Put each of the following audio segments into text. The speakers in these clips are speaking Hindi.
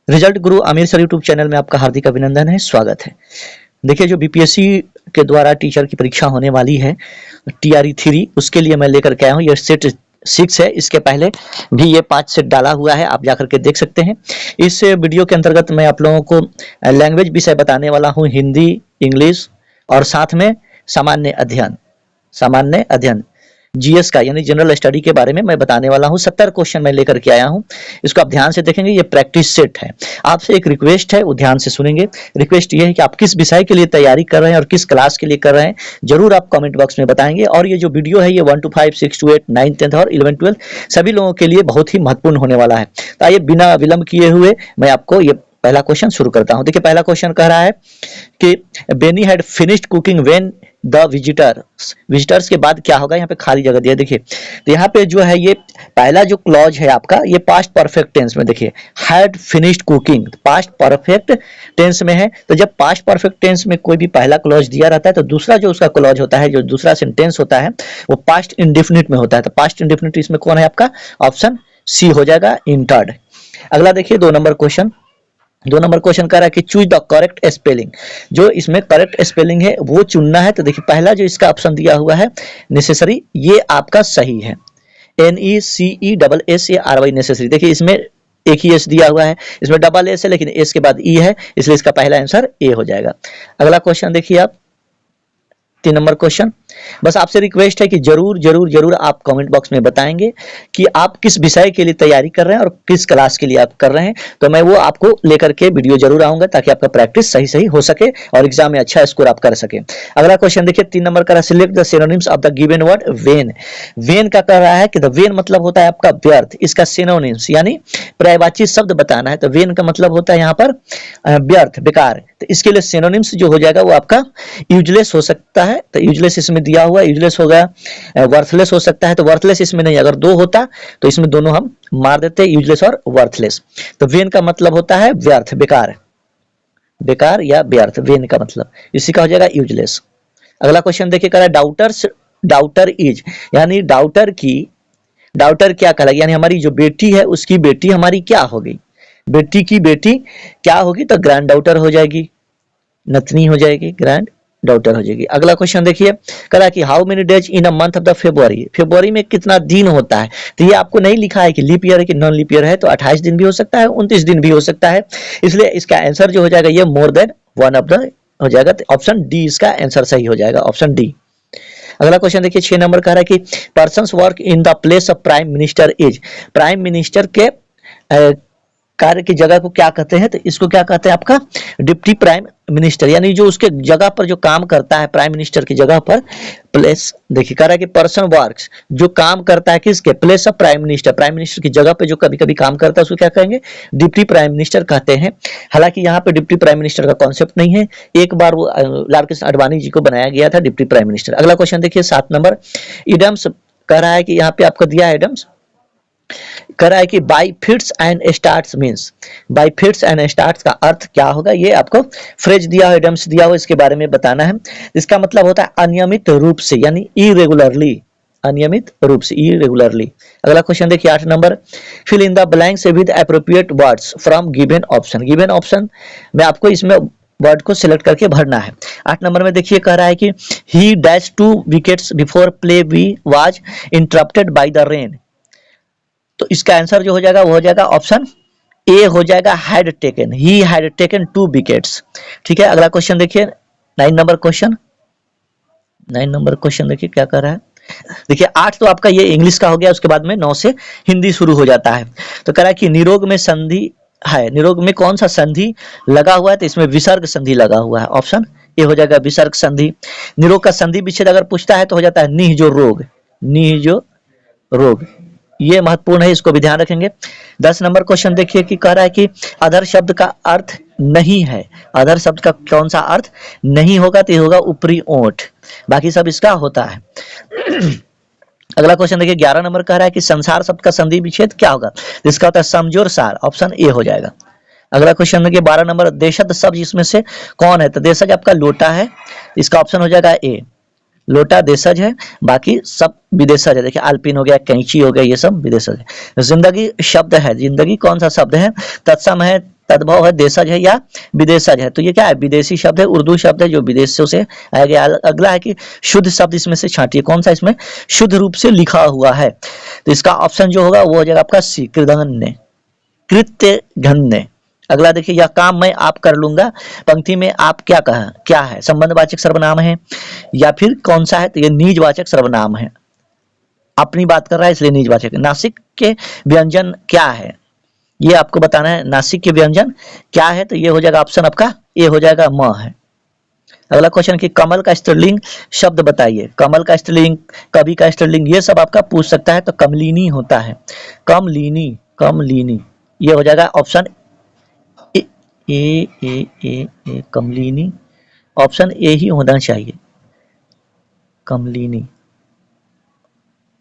रिजल्ट गुरु आमिर सर यूट्यूब चैनल में आपका हार्दिक अभिनंदन है, स्वागत है। देखिए, जो बीपीएससी के द्वारा टीचर की परीक्षा होने वाली है टीआरई 3, उसके लिए मैं लेकर के आया हूँ। ये सेट 6 है। इसके पहले भी ये 5 सेट डाला हुआ है, आप जाकर के देख सकते हैं। इस वीडियो के अंतर्गत मैं आप लोगों को लैंग्वेज विषय बताने वाला हूँ, हिंदी, इंग्लिश और साथ में सामान्य अध्ययन जीएस का यानी जनरल स्टडी के बारे में मैं बताने वाला हूं। 70 क्वेश्चन मैं लेकर के आया हूं। इसको आप ध्यान से देखेंगे, ये प्रैक्टिस सेट है। आपसे एक रिक्वेस्ट है, वो ध्यान से सुनेंगे। रिक्वेस्ट ये है कि आप किस विषय के लिए तैयारी कर रहे हैं और किस क्लास के लिए कर रहे हैं, जरूर आप कमेंट बॉक्स में बताएंगे। और ये जो वीडियो है, ये 1 to 5, 6 to 8, 9, 10 और 11, 12 सभी लोगों के लिए बहुत ही महत्वपूर्ण होने वाला है। तो आइए बिना विलंब किए हुए मैं आपको ये पहला क्वेश्चन शुरू करता हूं। देखिए, पहला क्वेश्चन कह रहा है कि Benny had finished cooking when the visitors के बाद क्या होगा। यहाँ पे खाली जगह दिया। देखिए, तो यहाँ पे जो है ये पहला जो क्लॉज है आपका, ये पास्ट परफेक्ट टेंस में। देखिए, had finished cooking past perfect tense में है। तो जब पास्ट परफेक्ट टेंस में कोई भी पहला क्लॉज दिया रहता है, तो दूसरा जो उसका क्लॉज होता है, जो दूसरा सेंटेंस होता है, वो पास्ट इंडेफिनिट में होता है। तो पास्ट इंडेफिनिट इसमें कौन है आपका? ऑप्शन सी हो जाएगा, इंटर्ड। अगला देखिए, 2 नंबर क्वेश्चन कह रहा है कि चूज द करेक्ट स्पेलिंग। जो इसमें करेक्ट स्पेलिंग है वो चुनना है। तो देखिए, पहला जो इसका ऑप्शन दिया हुआ है नेसेसरी, ये आपका सही है। NECESSARY necessary. देखिए, इसमें एक ही एस दिया हुआ है, इसमें डबल एस है लेकिन एस के बाद ई है, इसलिए इसका पहला आंसर ए हो जाएगा। अगला क्वेश्चन देखिए आप, 3 नंबर क्वेश्चन। बस आपसे रिक्वेस्ट है कि जरूर आप कमेंट बॉक्स में बताएंगे कि आप किस विषय के लिए तैयारी कर रहे हैं और किस क्लास के लिए आप कर रहे हैं। तो मैं वो आपको लेकर के वीडियो जरूर आऊंगा, ताकि आपका प्रैक्टिस सही हो सके और एग्जाम में अच्छा स्कोर आप कर सके। अगला क्वेश्चन देखिए, 3 नंबर का, select the synonyms of the given word when. When का कह रहा है कि द वेन मतलब होता है आपका व्यर्थ। इसका सिनोनिम्स यानी पर्यायवाची शब्द बताना है। तो वेन का मतलब होता है यहाँ पर व्यर्थ, बेकार। तो इसके लिए सिनोनिम्स जो हो जाएगा वो आपका यूजलेस हो सकता है। तो यूजलेस इसमें दिया हुआ, यूजलेस हो गया। वर्थलेस हो सकता है, तो वर्थलेस इसमें नहीं। अगर 2 होता तो इसमें दोनों हम मार देते, यूजलेस और वर्थलेस। तो वेन का मतलब होता है व्यर्थ, बेकार या व्यर्थ। वेन का मतलब इसी का हो जाएगा यूजलेस। अगला क्वेश्चन देखिए, कह रहा है डाउटर इज, यानी डाउटर क्या कहलाएगी, यानी हमारी जो बेटी है उसकी बेटी हमारी क्या होगी। बेटी की बेटी क्या होगी? तो ग्रैंड डाउटर हो जाएगी, नतनी हो जाएगी, ग्रैंड डाउटर हो जाएगी। अगला क्वेश्चन देखिए, कह रहा है कि how many days in a month of the फरवरी में कितना दिन होता है। तो ये आपको नहीं लिखा है कि लीप ईयर है कि नॉन लीप ईयर है। तो 28 दिन भी हो सकता है, 29 दिन भी हो सकता है। इसलिए इसका आंसर जो हो जाएगा ये more than one of the हो जाएगा। तो ऑप्शन डी इसका आंसर सही हो जाएगा, ऑप्शन डी। अगला क्वेश्चन देखिए, 6 नंबर कह रहा है कि persons work in the place of prime minister is. Prime minister के कार्य की जगह को क्या कहते हैं? तो इसको क्या कहते हैं आपका? डिप्टी प्राइम मिनिस्टर, यानी जो उसके जगह पर जो काम करता है, प्राइम मिनिस्टर की जगह पर। प्लेस देखिए, कह रहा है कि पर्सन वर्क्स, जो काम करता है किसके? प्लेस ऑफ प्राइम मिनिस्टर की जगह पे जो कभी कभी काम करता है उसको क्या कहेंगे? डिप्टी प्राइम मिनिस्टर कहते हैं। हालांकि यहाँ पे डिप्टी प्राइम मिनिस्टर का कॉन्सेप्ट नहीं है, एक बार वो लाल कृष्ण आडवाणी जी को बनाया गया था डिप्टी प्राइम मिनिस्टर। अगला क्वेश्चन देखिए, 7 नंबर, इडम्स कह रहा है कि यहाँ पे आपको दिया है इडम्स, कह रहा है कि by fits and starts means, by fits and starts का अर्थ क्या होगा? ये आपको फ्रेज दिया है, डम्स दिया हुआ, इसके बारे में बताना है। इसका मतलब होता है अनियमित रूप से, यानी इरेगुलरली, अनियमित रूप से, इरेगुलरली। अगला क्वेश्चन देखिए, 8 number, fill in the blanks with appropriate words from given option. Given option में आपको इसमें वर्ड को सिलेक्ट करके भरना है। 8 नंबर में देखिए, कह रहा है कि he dash 2 wickets before play we was interrupted by the rain. तो इसका आंसर जो हो जाएगा वो हो जाएगा ऑप्शन ए हो जाएगा, had taken, he had taken 2 wickets. ठीक है। अगला क्वेश्चन देखिए, 9 नंबर क्वेश्चन देखिए क्या कर रहा है। देखिए, 8 तो आपका ये इंग्लिश का हो गया, उसके बाद में 9 से हिंदी शुरू हो जाता है। तो कह रहा है कि निरोग में संधि है, निरोग में कौन सा संधि लगा हुआ है? तो इसमें विसर्ग संधि लगा हुआ है, ऑप्शन ए हो जाएगा, विसर्ग संधि। निरोग का संधि विच्छेद अगर पूछता है तो हो जाता है निह जो रोग। ये महत्वपूर्ण है, इसको भी ध्यान रखेंगे। 10 नंबर क्वेश्चन देखिए कि कह रहा है कि अधर शब्द का अर्थ नहीं है। अधर शब्द का कौन सा अर्थ नहीं होगा? तो ये होगा ऊपरी ओंठ, बाकी सब इसका होता है। अगला क्वेश्चन देखिए, 11 नंबर कह रहा है कि संसार शब्द का संधि विच्छेद क्या होगा? इसका होता है समझोर सार, ऑप्शन ए हो जाएगा। अगला क्वेश्चन देखिए, 12 नंबर, देशज शब्द इसमें से कौन है? तो देशज आपका लोटा है, इसका ऑप्शन हो जाएगा ए। लोटा देशज है, बाकी सब विदेशज है। देखिए, अल्पिन हो गया, कैंची हो गया, ये सब विदेशज है। जिंदगी शब्द है, जिंदगी कौन सा शब्द है? तत्सम है, तद्भव है, देशज है या विदेशज है। तो ये क्या है, विदेशी शब्द है, उर्दू शब्द है जो विदेशों से आया गया। अगला है कि शुद्ध शब्द इसमें से छांटिए, कौन सा इसमें शुद्ध रूप से लिखा हुआ है। तो इसका ऑप्शन जो होगा वो हो जाएगा आपका सी, कृतघ्न, कृत्यघ्न। अगला देखिए, यह काम मैं आप कर लूंगा, पंक्ति में आप क्या कहा, क्या है, संबंधवाचक सर्वनाम है या फिर कौन सा है, तो ये निजवाचक सर्वनाम है, अपनी बात कर रहा है इसलिए निजवाचक। नासिक के व्यंजन क्या है, ये आपको बताना है, नासिक के व्यंजन क्या है, तो ये हो जाएगा ऑप्शन आपका ए हो जाएगा, म है। अगला क्वेश्चन कि कमल का स्त्रीलिंग शब्द बताइए, कमल का स्त्रीलिंग, कवि का स्त्रीलिंग, ये सब आपका पूछ सकता है, तो कमलिनी होता है, कमलिनी, कमलिनी, ये हो जाएगा option A, A, A, A, A, Kamalini, option A ही होना चाहिए, कमलिनी,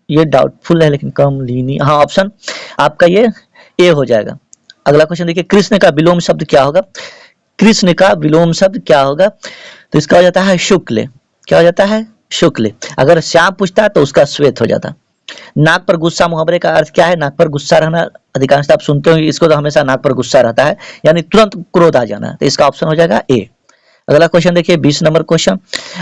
ये डाउटफुल है लेकिन कमलिनी, हाँ ऑप्शन आपका ये ए हो जाएगा। अगला क्वेश्चन देखिए, कृष्ण का विलोम शब्द क्या होगा, कृष्ण का विलोम शब्द क्या होगा, तो इसका हो जाता है शुक्ल, क्या हो जाता है, शुक्ल। अगर श्याम पूछता है तो उसका श्वेत हो जाता। नाक पर गुस्सा मुहावरे का अर्थ क्या है, नाक पर गुस्सा रहना, अधिकांशतः आप सुनते हो इसको, तो हमेशा नाक पर गुस्सा रहता है, यानी तुरंत क्रोध आ जाना, तो इसका ऑप्शन हो जाएगा ए। अगला क्वेश्चन देखिए 20 नंबर क्वेश्चन,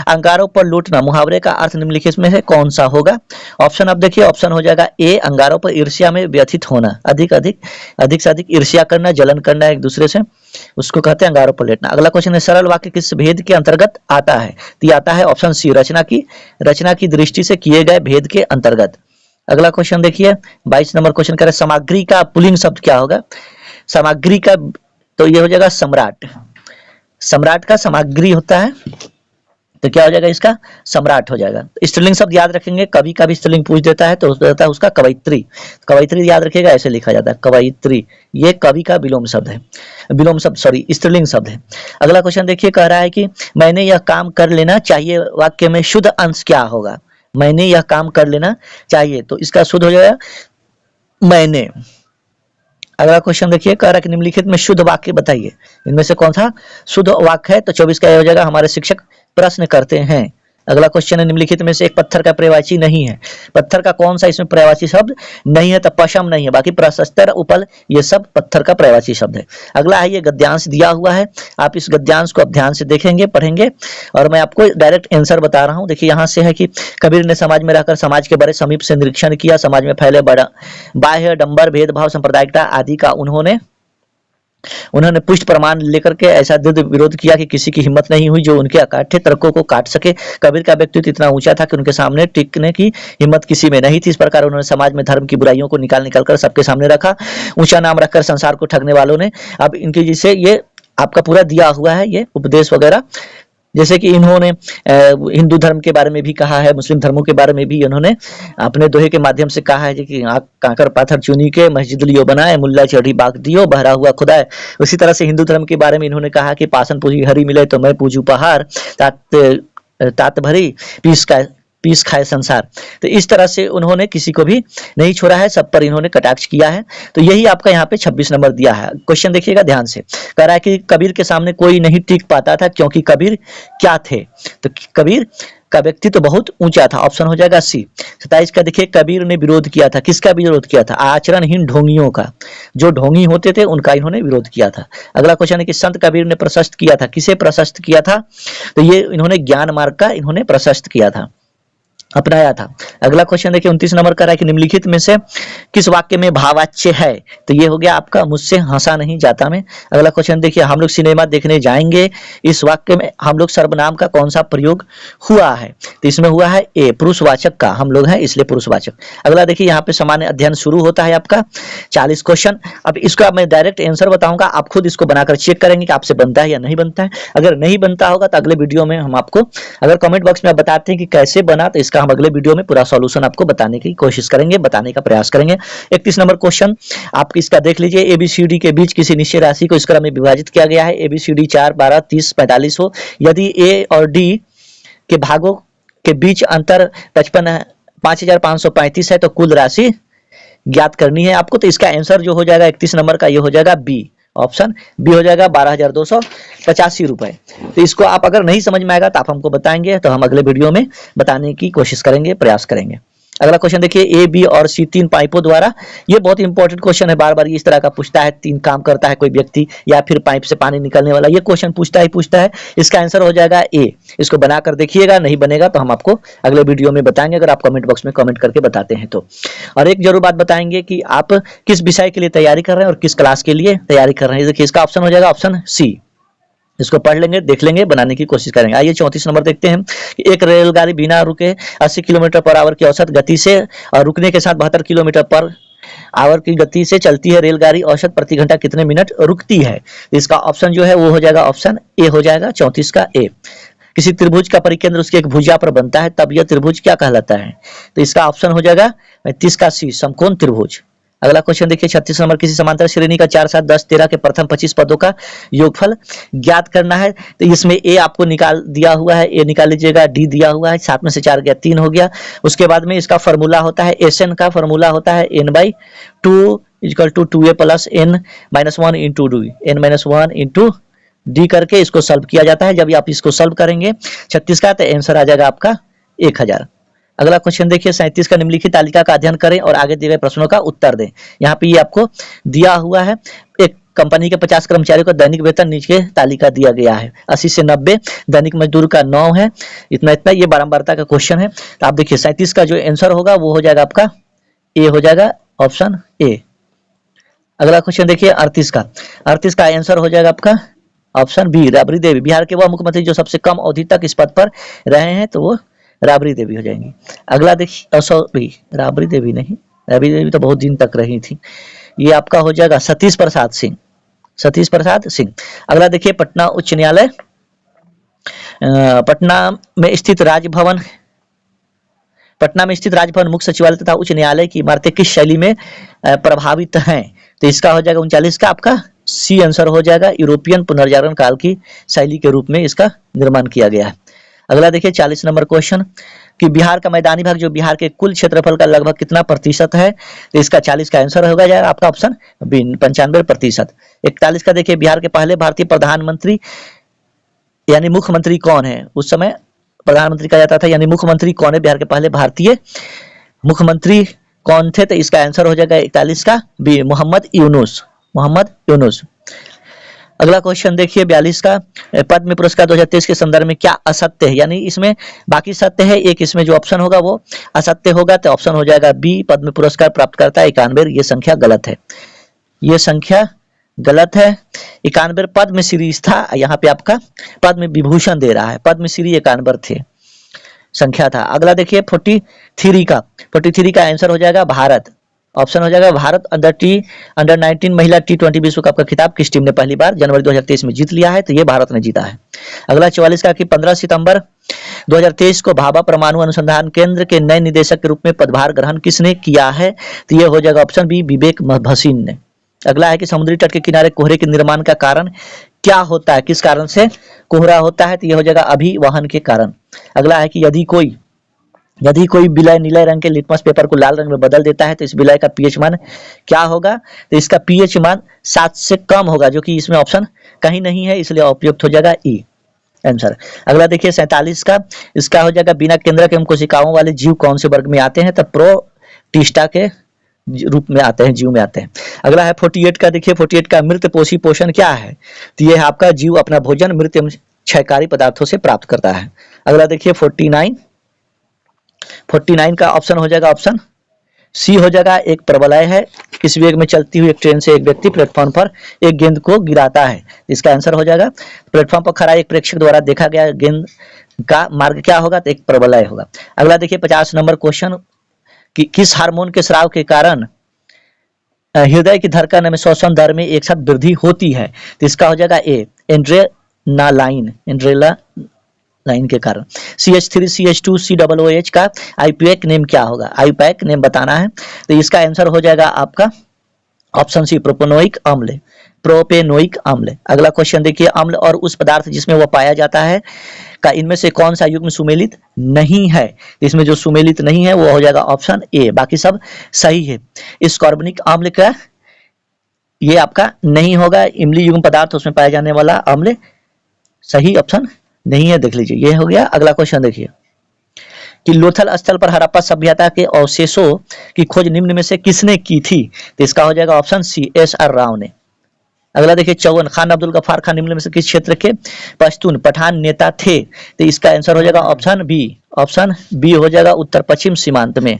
अंगारों पर लूटना मुहावरे का अर्थ निम्नलिखित में से कौन सा होगा। ऑप्शन आप देखिए, ऑप्शन हो जाएगा ए, अंगारों पर ईर्ष्या में व्यथित होना, अधिक से अधिक ईर्ष्या करना, जलन करना एक दूसरे से, उसको कहते हैं अंगारों पर लेटना। अगला क्वेश्चन है, सरल वाक्य किस भेद के अंतर्गत आता है, तो आता है ऑप्शन सी, रचना की दृष्टि से किए गए भेद के अंतर्गत। अगला क्वेश्चन देखिए 22 नंबर क्वेश्चन कह रहे सामग्री का पुल्लिंग शब्द क्या होगा, सामग्री का, तो ये हो जाएगा सम्राट, सम्राट का सामग्री होता है, तो क्या हो जाएगा इसका सम्राट हो जाएगा। स्त्रीलिंग शब्द याद रखेंगे, कवि का भी स्त्रीलिंग पूछ देता है तो होता है उसका कवयित्री, कवयित्री याद रखिएगा, ऐसे लिखा जाता है कवयित्री, ये कवि का विलोम शब्द है, विलोम शब्द सॉरी स्त्रीलिंग शब्द है। अगला क्वेश्चन देखिए, कह रहा है कि मैंने यह काम कर लेना चाहिए, वाक्य में शुद्ध अंश क्या होगा, मैंने यह काम कर लेना चाहिए, तो इसका शुद्ध हो जाएगा मैंने। अगला क्वेश्चन देखिए, कह रहा है कि निम्नलिखित में शुद्ध वाक्य बताइए, इनमें से कौन सा शुद्ध वाक्य है, तो 24 का हो जाएगा, हमारे शिक्षक प्रश्न करते हैं। अगला क्वेश्चन है, निम्नलिखित में से एक पत्थर का पर्यायवाची नहीं है, पत्थर का कौन सा इसमें पर्यायवाची शब्द नहीं है, तो पशम नहीं है, बाकी प्रशस्तर, उपल, ये सब पत्थर का पर्यायवाची शब्द है। अगला है, ये गद्यांश दिया हुआ है, आप इस गद्यांश को आप ध्यान से देखेंगे, पढ़ेंगे, और मैं आपको डायरेक्ट आंसर बता रहा हूं। देखिए यहाँ से है कि कबीर ने समाज में रहकर समाज के बड़े समीप से निरीक्षण किया, समाज में फैले बड़ा बाह्य डंबर, भेदभाव, सांप्रदायिकता आदि का उन्होंने पुष्ट प्रमाण लेकर के ऐसा दृढ़ विरोध किया कि किसी की हिम्मत नहीं हुई जो उनके अकाट्य तर्कों को काट सके। कबीर का व्यक्तित्व इतना ऊंचा था कि उनके सामने टिकने की हिम्मत किसी में नहीं थी। इस प्रकार उन्होंने समाज में धर्म की बुराइयों को निकाल कर सबके सामने रखा। ऊंचा नाम रखकर संसार को ठगने वालों ने, अब इनके जिसे ये आपका पूरा दिया हुआ है ये उपदेश वगैरह, जैसे कि इन्होंने हिंदू धर्म के बारे में भी कहा है, मुस्लिम धर्मों के बारे में भी इन्होंने अपने दोहे के माध्यम से कहा है कि आँख कांकर पाथर चुनी के मस्जिद लियो बनाए, मुल्ला चढ़ी बाग दियो बहरा हुआ खुदा है। उसी तरह से हिंदू धर्म के बारे में इन्होंने कहा कि पासन पूजी हरी मिले तो मैं पूजू पहाड़, तात भरी पीस खाए संसार। तो इस तरह से उन्होंने किसी को भी नहीं छोड़ा है, सब पर इन्होंने कटाक्ष किया है। तो यही आपका यहाँ पे 26 नंबर दिया है। क्वेश्चन देखिएगा ध्यान से, कह रहा है कि कबीर के सामने कोई नहीं टिक पाता था क्योंकि कबीर क्या थे, तो कबीर का व्यक्तित्व तो बहुत ऊंचा था, ऑप्शन हो जाएगा सी। 27 का देखिए, कबीर ने विरोध किया था, किसका विरोध किया था, आचरणहीन ढोंगियों का, जो ढोंगी होते थे उनका इन्होंने विरोध किया था। अगला क्वेश्चन है कि संत कबीर ने प्रशस्त किया था, किसे प्रशस्त किया था, तो ये इन्होंने ज्ञान मार्ग का इन्होंने प्रशस्त किया था, अपनाया था। अगला क्वेश्चन देखिए 29 नंबर का है कि निम्नलिखित में से किस वाक्य में भावाच्य है, तो ये हो गया आपका मुझसे हंसा नहीं जाता में। अगला क्वेश्चन देखिए, हम लोग सिनेमा देखने जाएंगे, इस वाक्य में हम लोग सर्वनाम का कौन सा प्रयोग हुआ है, तो इसमें हुआ है ए, पुरुषवाचक का, हम लोग हैं इसलिए पुरुषवाचक। अगला देखिए, यहाँ पे सामान्य अध्ययन शुरू होता है आपका 40 क्वेश्चन। अब इसका मैं डायरेक्ट आंसर बताऊंगा, आप खुद इसको बनाकर चेक करेंगे कि आपसे बनता है या नहीं बनता है। अगर नहीं बनता होगा तो अगले वीडियो में हम आपको, अगर कमेंट बॉक्स में आप बताते हैं कि कैसे बना, तो इसका हम अगले वीडियो में पूरा सॉल्यूशन आपको बताने की कोशिश करेंगे, बताने का प्रयास करेंगे। 31 नंबर क्वेश्चन आप इसका देख लीजिए, एबीसीडी के बीच किसी निश्चित राशि को इस क्रम में विभाजित किया गया है, एबीसीडी 4, 12, 30, 45 हो, यदि ए और डी के भागों के बीच अंतर 553535 है तो कुल राशि ज्ञात करनी है आपको। तो इसका आंसर जो हो जाएगा 31 नंबर का, ये हो जाएगा बी, ऑप्शन बी हो जाएगा 12,285 रुपए। तो इसको आप अगर नहीं समझ में आएगा तो आप हमको बताएंगे, तो हम अगले वीडियो में बताने की कोशिश करेंगे, प्रयास करेंगे। अगला क्वेश्चन देखिए, ए बी और सी तीन पाइपों द्वारा, ये बहुत इंपॉर्टेंट क्वेश्चन है, बार बार इस तरह का पूछता है, तीन काम करता है कोई व्यक्ति या फिर पाइप से पानी निकलने वाला, ये क्वेश्चन पूछता है। इसका आंसर हो जाएगा ए। इसको बनाकर देखिएगा, नहीं बनेगा तो हम आपको अगले वीडियो में बताएंगे, अगर आप कमेंट बॉक्स में कमेंट करके बताते हैं तो। और एक जरूर बात बताएंगे कि आप किस विषय के लिए तैयारी कर रहे हैं और किस क्लास के लिए तैयारी कर रहे हैं। देखिए इसका ऑप्शन हो जाएगा ऑप्शन सी। इसको पढ़ लेंगे, देख लेंगे, बनाने की कोशिश करेंगे। आइए 34 नंबर देखते हैं कि एक रेलगाड़ी बिना रुके 80 किलोमीटर पर आवर की औसत गति से और रुकने के साथ 72 किलोमीटर पर आवर की गति से चलती है। रेलगाड़ी औसत प्रति घंटा कितने मिनट रुकती है? इसका ऑप्शन जो है वो हो जाएगा ऑप्शन ए हो जाएगा, 34 का ए। किसी त्रिभुज का परिकेंद्र उसकी एक भुजा पर बनता है, तब यह त्रिभुज क्या कहलाता है? तो इसका ऑप्शन हो जाएगा 35 का सी, समकोण त्रिभुज। अगला क्वेश्चन देखिए 36 नंबर, किसी समांतर श्रेणी का 4 7 10 13 के प्रथम 25 पदों का योगफल ज्ञात करना है। तो इसमें ए आपको निकाल दिया हुआ है, ए निकाल लीजिएगा, डी दिया हुआ है, 7 में से 4 गया 3 हो गया। उसके बाद में इसका फॉर्मूला होता है, एसएन का फॉर्मूला होता है n/2 equal to 2a plus n-1 into D, n-1 into D करके इसको सॉल्व किया जाता है। जब आप इसको सॉल्व करेंगे 36 का, तो आंसर आ जाएगा आपका 1000। अगला क्वेश्चन देखिए 37 का, निम्नलिखित तालिका का अध्ययन करें और आगे दिए गए प्रश्नों का उत्तर दें। यहाँ पे ये आपको दिया हुआ है, एक कंपनी के 50 कर्मचारियों का दैनिक वेतन नीचे तालिका दिया गया है, 80 से 90, दैनिक मजदूर का 9 है, इतना इतना, ये बारंबारता का क्वेश्चन है। तो आप देखिए 37 का जो आंसर होगा वो हो जाएगा आपका ए हो जाएगा, ऑप्शन ए। अगला क्वेश्चन देखिए 38 का, 38 का आंसर हो जाएगा आपका ऑप्शन बी, राबड़ी देवी। बिहार के वह मुख्यमंत्री जो सबसे कम अवधि तक इस पद पर रहे हैं, तो वो राबड़ी देवी हो जाएंगी। अगला देखिए, सॉरी राबड़ी देवी नहीं, राबड़ी देवी तो बहुत दिन तक रही थी। ये आपका हो जाएगा सतीश प्रसाद सिंह, सतीश प्रसाद सिंह। अगला देखिए पटना उच्च न्यायालय, पटना में स्थित राजभवन, पटना में स्थित राजभवन मुख्य सचिवालय तथा उच्च न्यायालय की इमारतें किस शैली में प्रभावित हैं? तो इसका हो जाएगा 39 का आपका सी आंसर हो जाएगा, यूरोपियन पुनर्जागरण काल की शैली के रूप में इसका निर्माण किया गया है। अगला देखिए 40 नंबर क्वेश्चन कि बिहार का मैदानी भाग जो बिहार के कुल क्षेत्रफल का लगभग कितना प्रतिशत है? तो इसका 40 का आंसर होगा जाएगा आपका ऑप्शन बी, 95%। 41 का देखिए, बिहार के पहले भारतीय प्रधानमंत्री यानी मुख्यमंत्री कौन है? उस समय प्रधानमंत्री कहा जाता था, यानी मुख्यमंत्री कौन है? बिहार के पहले भारतीय मुख्यमंत्री कौन थे? तो इसका आंसर हो जाएगा 41 का बी, मोहम्मद यूनुस, मोहम्मद यूनुस। अगला क्वेश्चन देखिए 42 का, पद्म पुरस्कार 2023 के संदर्भ में क्या असत्य है? यानी इसमें बाकी सत्य है, एक इसमें जो ऑप्शन होगा वो असत्य होगा, तो ऑप्शन हो जाएगा बी, पद्म पुरस्कार प्राप्त करता है 91। ये संख्या गलत है, ये संख्या गलत है। 91 पद्मश्री था, यहाँ पे आपका पद्म विभूषण दे रहा है, पद्मश्री 91 थे, संख्या था। अगला देखिए 43 का, 43 का आंसर हो जाएगा भारत, ऑप्शन हो जाएगा भारत। अंडर 19 महिला T20 विश्व कप का खिताब किस टीम ने पहली बार जनवरी 2023 में जीत लिया है? तो ये भारत ने जीता है। अगला 44 का कि 15 सितंबर 2023 को भाभा परमाणु अनुसंधान केंद्र के नए निदेशक के रूप में पदभार ग्रहण किसने किया है? तो ये हो जाएगा ऑप्शन बी, विवेक भसीन ने। अगला है कि समुद्री तट के किनारे कोहरे के निर्माण का कारण क्या होता है? किस कारण से कोहरा होता है? तो ये हो जाएगा अभिवहन के कारण। अगला है कि यदि कोई विलय नीले रंग के लिटमस पेपर को लाल रंग में बदल देता है तो इस विलय का पीएच मान क्या होगा? तो इसका पीएच मान 7 से कम होगा, जो कि इसमें ऑप्शन कहीं नहीं है, इसलिए उपयुक्त हो जाएगा ई आंसर। अगला देखिए 47 का, इसका हो जाएगा बिना केंद्रक एवं कोशिकाओं वाले जीव कौन से वर्ग में आते हैं? तो प्रोटिस्टा के रूप में आते हैं, जीव में आते हैं। अगला है 48 का, देखिए 48 का, मृत पोषी पोषण क्या है? तो ये आपका जीव अपना भोजन मृत एवं क्षयकारी पदार्थों से प्राप्त करता है। अगला देखिए 49 का ऑप्शन हो जाएगा ऑप्शन सी हो जाएगा, एक प्रबलय है। किस वेग में चलती हुई एक ट्रेन से एक व्यक्ति प्लेटफॉर्म पर एक गेंद को गिराता है, इसका आंसर हो जाएगा प्लेटफॉर्म पर खड़ा एक प्रेक्षक द्वारा देखा गया गेंद का मार्ग क्या होगा? तो एक प्रबलय होगा। अगला देखिए 50 नंबर क्वेश्चन कि किस हार्मोन के स्राव के कारण हृदय की धड़कन में श्वसन दर में एक साथ वृद्धि होती है? तो इसका हो जाएगा ए, एड्रेनालाइन के कारण। CH3 CH2 COOH का आईपैक नेम क्या होगा? आईपैक नेम बताना है, तो इसका आंसर हो जाएगा आपका ऑप्शन सी, प्रोपेनोइक अम्ल, प्रोपेनोइक अम्ल। अगला क्वेश्चन देखिए, अम्ल और उस पदार्थ जिसमें वह पाया जाता है का इनमें से कौन सा युग्म सुमेलित नहीं है? इसमें जो सुमेलित नहीं है वो हो जाएगा ऑप्शन ए, बाकी सब सही है। इस कार्बनिक अम्ल का ये आपका नहीं होगा, इमली युग्म पदार्थ उसमें पाया जाने वाला अम्ल सही ऑप्शन नहीं है, देख लीजिए, ये हो गया। अगला क्वेश्चन देखिए कि लोथल स्थल पर हड़प्पा सभ्यता के अवशेषों की खोज निम्न में से किसने की थी? तो इसका हो जाएगा ऑप्शन सी, एस.आर. राव ने। अगला देखिए 54, खान अब्दुल गफ्फार खान निम्न में से किस क्षेत्र के पश्तून पठान नेता थे? तो इसका आंसर हो जाएगा ऑप्शन बी, ऑप्शन बी हो जाएगा उत्तर पश्चिम सीमांत में।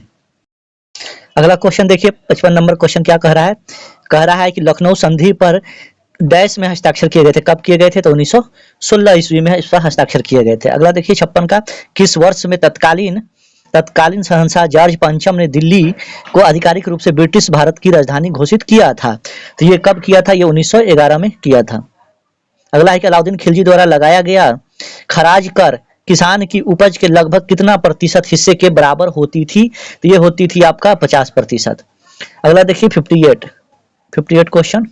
अगला क्वेश्चन देखिए 55 नंबर क्वेश्चन क्या कह रहा है? कह रहा है कि लखनऊ संधि पर डैश में हस्ताक्षर किए गए थे। कब किए गए थे? तो 1916 ईस्वी में इस पर हस्ताक्षर किए गए थे। अगला देखिए 56 का, किस वर्ष में तत्कालीन शहंशाह जॉर्ज पंचम ने दिल्ली को आधिकारिक रूप से ब्रिटिश भारत की राजधानी घोषित किया था? तो ये कब किया था? ये 1911 में किया था। अगला है कि अलाउद्दीन खिलजी द्वारा लगाया गया खराज कर किसान की उपज के लगभग कितना प्रतिशत हिस्से के बराबर होती थी? तो ये होती थी आपका 50%। अगला देखिए 58 क्वेश्चन,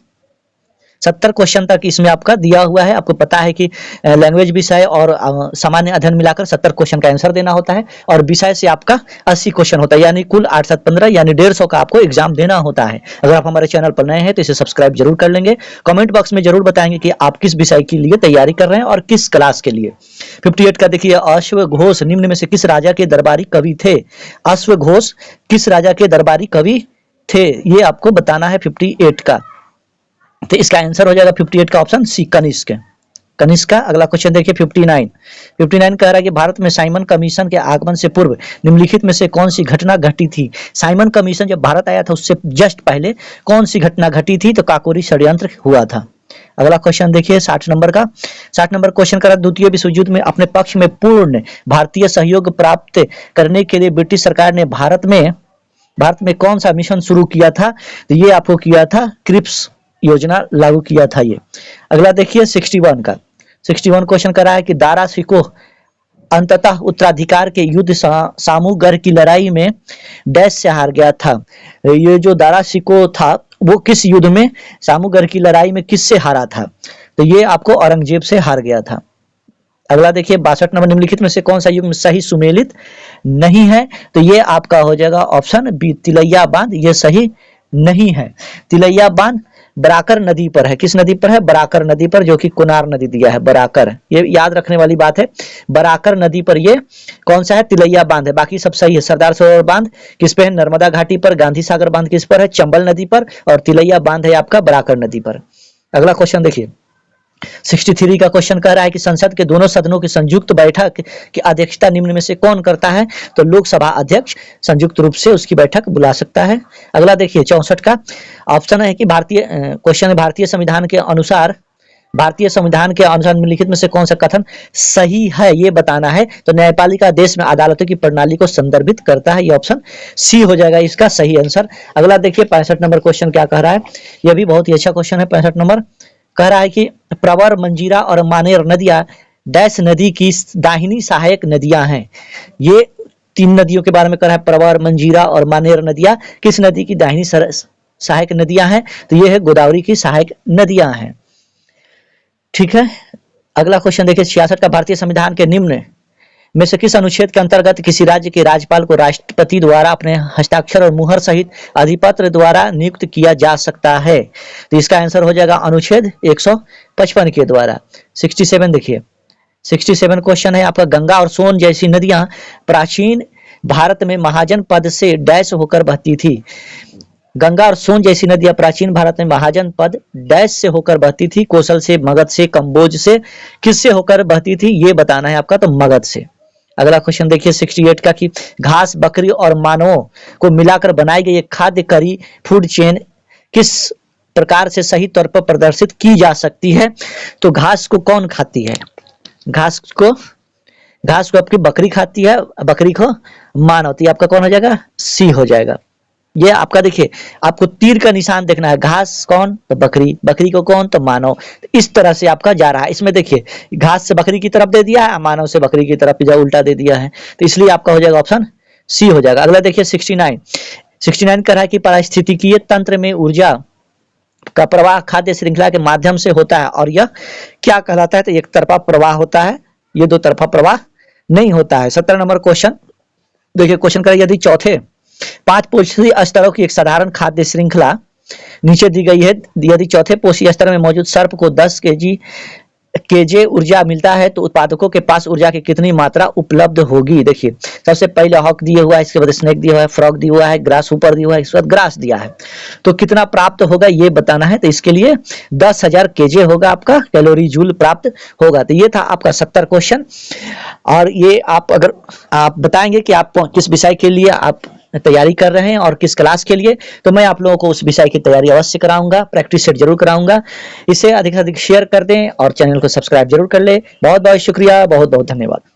70 क्वेश्चन तक इसमें आपका दिया हुआ है। आपको पता है कि लैंग्वेज विषय और सामान्य अध्ययन मिलाकर 70 क्वेश्चन का आंसर देना होता है और विषय से आपका 80 क्वेश्चन होता है, यानी कुल 8 7 15 यानी 150 का आपको एग्जाम देना होता है। अगर आप हमारे चैनल पर नए हैं तो इसे सब्सक्राइब जरूर कर लेंगे। कमेंट बॉक्स में जरूर बताएंगे कि आप किस विषय के लिए तैयारी कर रहे हैं और किस क्लास के लिए। 58 का देखिए, अश्वघोष निम्न में से किस राजा के दरबारी कवि थे? अश्वघोष किस राजा के दरबारी कवि थे, ये आपको बताना है 58 का। तो इसका आंसर हो जाएगा 58 का ऑप्शन सी, कनिष्क। का। अगला क्वेश्चन देखिए 59 कह रहा है कि भारत में साइमन कमीशन के आगमन से पूर्व निम्नलिखित में से कौन सी घटना घटी थी? साइमन कमीशन जब भारत आया था उससे जस्ट पहले कौन सी घटना घटी थी? तो काकोरी षड्यंत्र हुआ था। अगला क्वेश्चन देखिए 60 नंबर का। 60 नंबर क्वेश्चन कर रहा है, द्वितीय विश्व युद्ध में अपने पक्ष में पूर्ण भारतीय सहयोग प्राप्त करने के लिए ब्रिटिश सरकार ने भारत में कौन सा मिशन शुरू किया था? तो ये आपको किया था क्रिप्स योजना लागू किया था ये। अगला देखिए 61 क्वेश्चन कर रहा है कि दारा शिकोह अंततः उत्तराधिकार के युद्ध सामूगढ़ की लड़ाई में डैश से हार गया था। ये जो दारा शिकोह था वो किस युद्ध में, सामूगढ़ की लड़ाई में किससे हारा था? तो ये आपको औरंगजेब से हार गया था। अगला देखिए 62 नंबर, निम्नलिखित में से कौन सा युग में सही सुमेलित नहीं है? तो ये आपका हो जाएगा ऑप्शन बी, तिलैया बांध। ये सही नहीं है। तिलैया बांध बराकर नदी पर है। किस नदी पर है? बराकर नदी पर, जो कि कुनार नदी दिया है बराकर। ये याद रखने वाली बात है, बराकर नदी पर ये कौन सा है? तिलैया बांध है। बाकी सब सही है। सरदार सरोवर बांध किस पे है? नर्मदा घाटी पर। गांधी सागर बांध किस पर है? चंबल नदी पर। और तिलैया बांध है आपका बराकर नदी पर। अगला क्वेश्चन देखिए 63 का क्वेश्चन कह रहा है कि संसद के दोनों सदनों की संयुक्त बैठक की अध्यक्षता निम्न में से कौन करता है? तो लोकसभा अध्यक्ष संयुक्त रूप से उसकी बैठक बुला सकता है। अगला देखिए 64 का ऑप्शन है कि भारतीय संविधान के अनुसार निम्नलिखित में से कौन सा कथन सही है, ये बताना है। तो न्यायपालिका देश में अदालतों की प्रणाली को संदर्भित करता है। ये ऑप्शन सी हो जाएगा इसका सही आंसर। अगला देखिए 65 नंबर क्वेश्चन क्या कह रहा है? यह भी बहुत ही अच्छा क्वेश्चन है। 65 नंबर कह रहा है कि प्रवर, मंजीरा और मानेर नदियां डैश नदी की दाहिनी सहायक नदियां हैं। ये 3 नदियों के बारे में कह रहा है। प्रवर, मंजीरा और मानेर नदियां किस नदी की दाहिनी सहायक नदियां हैं? तो ये है गोदावरी की सहायक नदियां हैं। ठीक है। अगला क्वेश्चन देखिए 66 का, भारतीय संविधान के निम्न में से किस अनुच्छेद के अंतर्गत किसी राज्य के राज्यपाल को राष्ट्रपति द्वारा अपने हस्ताक्षर और मुहर सहित अधिपत्र द्वारा नियुक्त किया जा सकता है? तो इसका आंसर हो जाएगा अनुच्छेद 155 के द्वारा। 67 देखिए 67 क्वेश्चन है आपका, गंगा और सोन जैसी नदियां प्राचीन भारत में महाजन पद से डैश होकर बहती थी। गंगा और सोन जैसी नदियां प्राचीन भारत में महाजन पद डैश से होकर बहती थी। कौशल से, मगध से, कंबोज से, किससे होकर बहती थी ये बताना है आपका, तो मगध से। अगला क्वेश्चन देखिए 68 का कि घास, बकरी और मानवों को मिलाकर बनाई गई एक खाद्य करी फूड चेन किस प्रकार से सही तौर पर प्रदर्शित की जा सकती है? तो घास को कौन खाती है? घास को आपकी बकरी खाती है, बकरी को मानव। तो आपका कौन हो जाएगा? सी हो जाएगा। ये आपका देखिए, आपको तीर का निशान देखना है। घास कौन? तो बकरी। बकरी को कौन? तो मानव। तो इस तरह से आपका जा रहा है। इसमें देखिए घास से बकरी की तरफ दे दिया है, मानव से बकरी की तरफ उल्टा दे दिया है। तो इसलिए आपका हो जाएगा ऑप्शन सी हो जाएगा। अगला देखिए 69 कह रहा है कि पारिस्थितिकीय तंत्र में ऊर्जा का प्रवाह खाद्य श्रृंखला के माध्यम से होता है और यह क्या कहलाता है? तो एक तरफा प्रवाह होता है, ये दो तरफा प्रवाह नहीं होता है। 17 नंबर क्वेश्चन देखिए, क्वेश्चन करें यदि चौथे 5 पोषी स्तरों की एक साधारण खाद्य श्रृंखला नीचे दी गई है, यदि चौथे पोषी स्तर में मौजूद सर्प को 10 केजी केजे ऊर्जा मिलता है तो उत्पादकों के पास ऊर्जा की कितनी मात्रा उपलब्ध होगी। देखिए सबसे पहले हॉक दिया हुआ है, इसके बाद स्नेक दिया हुआ है, फ्रॉग दिया हुआ है, ग्रास ऊपर दिया हुआ है, इसके बाद ग्रास दिया है। तो कितना प्राप्त होगा ये बताना है। तो इसके लिए 10,000 केजे होगा आपका कैलोरी जूल प्राप्त होगा। तो ये था आपका 70 क्वेश्चन। और ये आप अगर आप बताएंगे कि आप किस विषय के लिए आप तैयारी कर रहे हैं और किस क्लास के लिए, तो मैं आप लोगों को उस विषय की तैयारी अवश्य कराऊंगा, प्रैक्टिस सेट जरूर कराऊंगा। इसे अधिक से अधिक शेयर कर दें और चैनल को सब्सक्राइब जरूर कर ले। बहुत बहुत शुक्रिया, बहुत बहुत धन्यवाद।